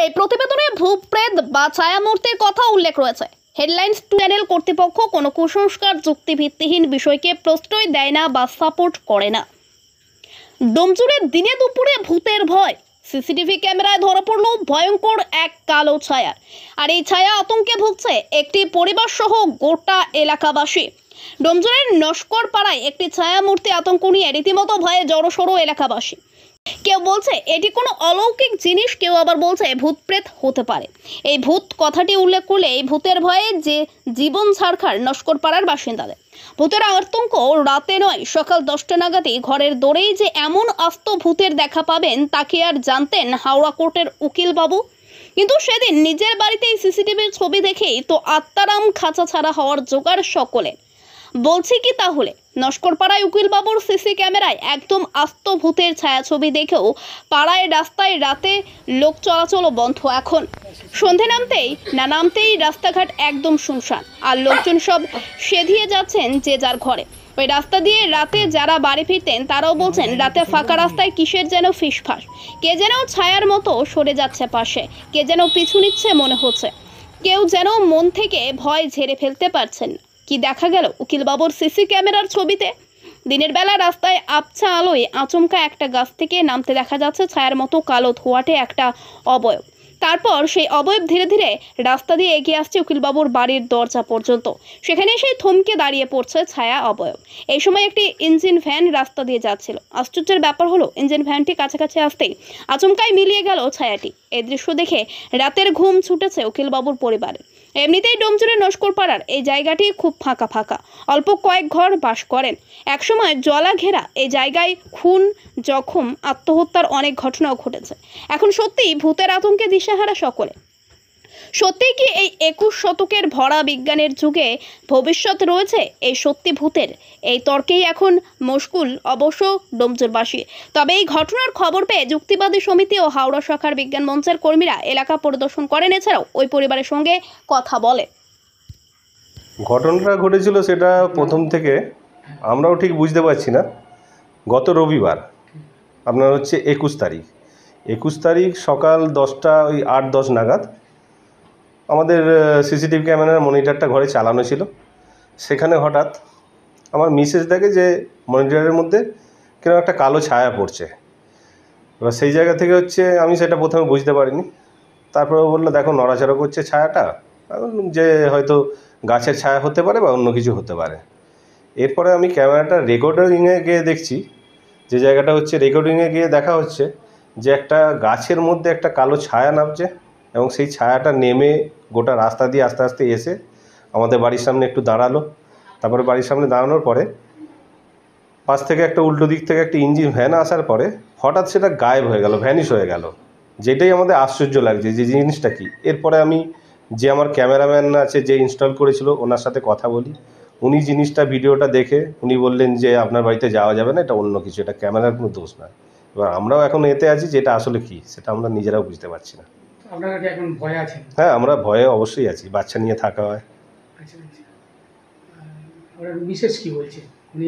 এই প্রতিবেদনে ভূপ্রেত বা ছায়ামূর্তির কথা উল্লেখ রয়েছে। হেডলাইন্স চ্যানেল কর্তৃপক্ষ কোনো কুসংস্কার যুক্তিভিত্তিহীন বিষয়কে প্রশ্রয় দেয় না বা সাপোর্ট করে না। ডোমজুড়ে দিনে দুপুরে ভূতের ভয়, সিসিটিভি ক্যামেরায় ধরা পড়ল ভয়ঙ্কর এক কালো ছায়া। আর এই ছায়া আতঙ্কে ভুগছে একটি পরিবার সহ গোটা এলাকাবাসী। ডোমজুড়ের নস্কর পাড়ায় একটি ছায়ামূর্তি আতঙ্ক নিয়ে রীতিমতো ভয়ে জড়সড় এলাকাবাসী। কেউ বলছে এটি কোনো অলৌকিক জিনিস, কেউ আবার বলছে ভূত প্রেত হতে পারে। এই ভূত কথাটি উল্লেখ করলে এই ভূতের ভয়ে যে জীবন ছাড়খার নস্কর পাড়ার বাসিন্দাদের। ভূতের আতঙ্ক রাতে নয়, সকাল 10টা নাগাদই ঘরের দৌড়েই যে এমন আস্ত ভূতের দেখা পাবেন তা কি আর জানতেন হাওড়া কোর্টের উকিল বাবু? কিন্তু সেদিন নিজের বাড়িতেই সিসিটিভির ছবি দেখেই তো আত্মারাম খাঁচা ছাড়া হওয়ার জোগাড় সকলে। বলছি কি তাহলে, নস্করপাড়ায় উকিল বাবুর সিসি ক্যামেরায় একদম আস্ত ভূতের ছায়াছবি দেখেও পাড়ায় রাস্তায় রাতে লোক চলাচল বন্ধ। এখন সন্ধে নামতেই রাস্তাঘাট একদম শুনশান, আর লোকজন সব সেধিয়ে যাচ্ছেন যে যার ঘরে। ওই রাস্তা দিয়ে রাতে যারা বাড়ি ফিরতেন তারাও বলছেন রাতে ফাঁকা রাস্তায় কিসের যেন ফিসফাস, কে যেন ছায়ার মতো সরে যাচ্ছে পাশে, কে যেন পিছু নিচ্ছে মনে হচ্ছে। কেউ যেন মন থেকে ভয় ঝেড়ে ফেলতে পারছেন না। কি দেখা গেল উকিল বাবুর সিসি ক্যামেরার ছবিতে? দিনের বেলা রাস্তায় আবছা আলোয় আচমকা একটা গাছ থেকে নামতে দেখা যাচ্ছে ছায়ার মতো কালো ধোঁয়াটে একটা অবয়ব। তারপর সেই অবয়ব ধীরে ধীরে রাস্তা দিয়ে এগিয়ে আসছে উকিলবাবুর বাড়ির দরজা পর্যন্ত। সেখানে সেই থমকে দাঁড়িয়ে পড়ছে ছায়া অবয়ব। এই সময় একটি ইঞ্জিন ভ্যান রাস্তা দিয়ে যাচ্ছিল। আশ্চর্যের ব্যাপার হলো, ইঞ্জিন ভ্যানটি কাছাকাছি আসতেই আচমকাই মিলিয়ে গেল ছায়াটি। এই দৃশ্য দেখে রাতের ঘুম ছুটেছে উকিলবাবুর পরিবারের। এমনিতেই ডোমজুড়ের নস্করপাড়ার এই জায়গাটি খুব ফাঁকা, অল্প কয়েক ঘর বাস করেন। একসময় জলা ঘেরা এই জায়গায় খুন, জখম, আত্মহত্যার অনেক ঘটনাও ঘটেছে। এখন সত্যিই ভূতের আতঙ্কে দিশেহারা সকলে। সত্যিই কি এই 21 শতকের ভরা বিজ্ঞানের যুগে ভবিষ্যৎ রয়েছে এই সত্যি ভূতের? এই তর্কেই এখন মশগুল অবশ্য ডোমজুরবাসী। তবে এই ঘটনার খবর পেয়ে যুক্তিবাদী সমিতি ও হাওড়া শাখার বিজ্ঞান মঞ্চের কর্মীরা এলাকা পরিদর্শন করেন, এছাড়াও ওই পরিবারের সঙ্গে কথা বলে। ঘটনাটা ঘটেছিল সেটা প্রথম থেকে আমরাও ঠিক বুঝতে পারছি না। গত রবিবার আপনার হচ্ছে 21 তারিখ সকাল 10টা ওই 8-10 নাগাদ আমাদের সিসিটিভি ক্যামেরার মনিটরটা ঘরে চালানো ছিল। সেখানে হঠাৎ আমার মিসেস দেখে যে মনিটরের মধ্যে কেন একটা কালো ছায়া পড়ছে। এবার সেই জায়গা থেকে হচ্ছে আমি সেটা প্রথমে বুঝতে পারিনি। তারপরে বললো দেখো নড়াচড়া করছে ছায়াটা, যে হয়তো গাছের ছায়া হতে পারে বা অন্য কিছু হতে পারে। এরপরে আমি ক্যামেরাটা রেকর্ডিংয়ে গিয়ে দেখছি, যে জায়গাটা হচ্ছে রেকর্ডিংয়ে গিয়ে দেখা হচ্ছে যে একটা গাছের মধ্যে একটা কালো ছায়া নামছে, এবং সেই ছায়াটা নেমে গোটা রাস্তা দিয়ে আস্তে আস্তে এসে আমাদের বাড়ির সামনে একটু দাঁড়ালো। তারপরে বাড়ির সামনে দাঁড়ানোর পরে পাশ থেকে একটা উল্টো দিক থেকে একটা ইঞ্জিন ভ্যান আসার পরে হঠাৎ সেটা গায়েব হয়ে গেল, ভ্যানিশ হয়ে গেল। যেটাই আমাদের আশ্চর্য লাগছে যে জিনিসটা কি। এরপরে আমি যে আমার ক্যামেরাম্যান আছে যে ইনস্টল করেছিল ওনার সাথে কথা বলি। উনি জিনিসটা ভিডিওটা দেখে উনি বললেন যে আপনার বাড়িতে যাওয়া যাবে না, এটা অন্য কিছু, এটা ক্যামেরার কোনো দোষ না। এবার আমরাও এখন এতে আছি যে এটা আসলে কি সেটা আমরা নিজেরাও বুঝতে পারছি না। আপনারা কি এখন ভয়ে আছেন? হ্যাঁ, আমরা ভয়ে অবশ্যই আছি, বাচ্চা নিয়ে থাকা হয়। আচ্ছা। আপনার মিসেস কি বলছে? উনি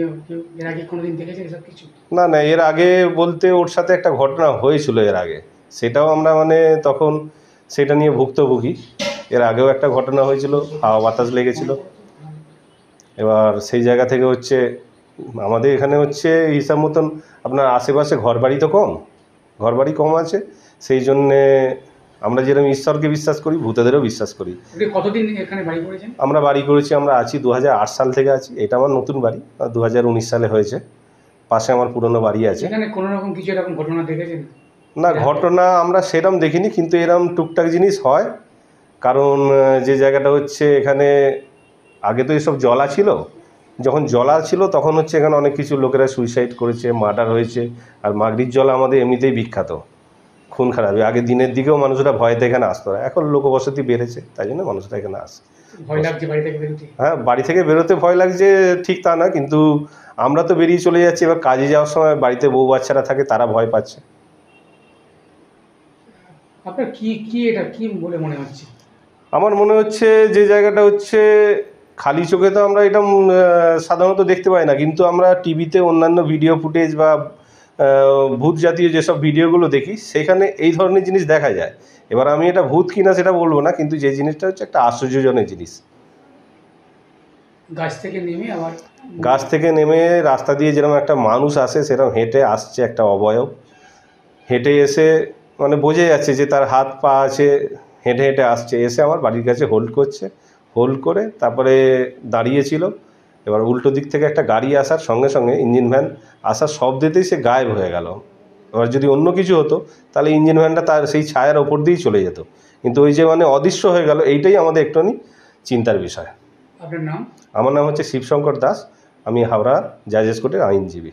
এর আগে কোনোদিন দেখেছেন এসব কিছু? না, এর আগে বলতে ওর সাথে একটা ঘটনা হয়েছিল এর আগে, সেটাও আমরা তখন সেটা নিয়ে ভুক্তভোগী। এর আগেও একটা ঘটনা হয়েছিল, হাওয়া বাতাস লেগেছিল। এবার সেই জায়গা থেকে হচ্ছে আমাদের এখানে হচ্ছে হিসাব মতন আপনার আশেপাশে ঘরবাড়ি কম আছে। সেই জন্যে আমরা যেরকম ঈশ্বরকে বিশ্বাস করি, ভূতেদেরও বিশ্বাস করি। কতদিন এখানে বাড়ি করেছেন? আমরা বাড়ি করেছি, আমরা আছি 2008 সাল থেকে আছি। এটা আমার নতুন বাড়ি, 2019 সালে হয়েছে। পাশে আমার পুরনো বাড়ি আছে। এখানে কোনো রকম কিছু এরকম ঘটনা দেখেছেন? না, ঘটনা আমরা সেরকম দেখিনি, কিন্তু এরকম টুকটাক জিনিস হয়। কারণ যে জায়গাটা হচ্ছে এখানে আগে তো এসব জলা ছিল, যখন জলা ছিল তখন হচ্ছে এখানে অনেক কিছু লোকেরা সুইসাইড করেছে, মার্ডার হয়েছে। আর মাগরির জল আমাদের এমনিতেই বিখ্যাত খুন খারাপি। আগে দিনের দিকেও মানুষরা ভয়তে এখানে আসতো না, এখন লোকবসতি বেড়েছে তাই জন্য মানুষরা এখানে আসে। ভয় লাগছে বাড়ি থেকে বেরোতে? হ্যাঁ, বাড়ি থেকে বেরোতে ভয় লাগছে ঠিক তা না, কিন্তু আমরা তো বেরিয়ে চলে যাচ্ছি। এবার কাজে যাওয়ার সময় বাড়িতে বউ বাচ্চারা থাকে, তারা ভয় পাচ্ছে। আপনার এটা কি বলে মনে হচ্ছে? আমার মনে হচ্ছে যে জায়গাটা হচ্ছে খালি চোখে তো আমরা এটা সাধারণত দেখতে পাই না, কিন্তু আমরা টিভিতে অন্যান্য ভিডিও ফুটেজ বা ভূত জাতীয় যেসব ভিডিওগুলো দেখি সেখানে এই ধরনের জিনিস দেখা যায়। এবার আমি এটা ভূত কিনা সেটা বলবো না, কিন্তু যে জিনিসটা হচ্ছে একটা আশ্চর্যজনক জিনিস। গাছ থেকে নেমে আবার গাছ থেকে নেমে রাস্তা দিয়ে যেরকম একটা মানুষ আসে সেরকম হেঁটে আসছে, একটা অবয়ব হেঁটে এসে মানে বোঝা যাচ্ছে যে তার হাত পা আছে, হেঁটে হেঁটে আসছে, এসে আমার বাড়ির কাছে হোল্ড করছে, হোল্ড করে তারপরে দাঁড়িয়েছিল। এবার উল্টো দিক থেকে একটা গাড়ি আসার সঙ্গে সঙ্গে ইঞ্জিন ভ্যান আসার শব্দেতেই সে গায়েব হয়ে গেল। এবার যদি অন্য কিছু হতো তাহলে ইঞ্জিন ভ্যানটা তার সেই ছায়ার ওপর দিয়েই চলে যেত, কিন্তু ওই যে মানে অদৃশ্য হয়ে গেল, এইটাই আমাদের একটুখানি চিন্তার বিষয়। আপনার নাম? আমার নাম হচ্ছে শিবশঙ্কর দাস, আমি হাওড়া জাজেস কোর্টের আইনজীবী।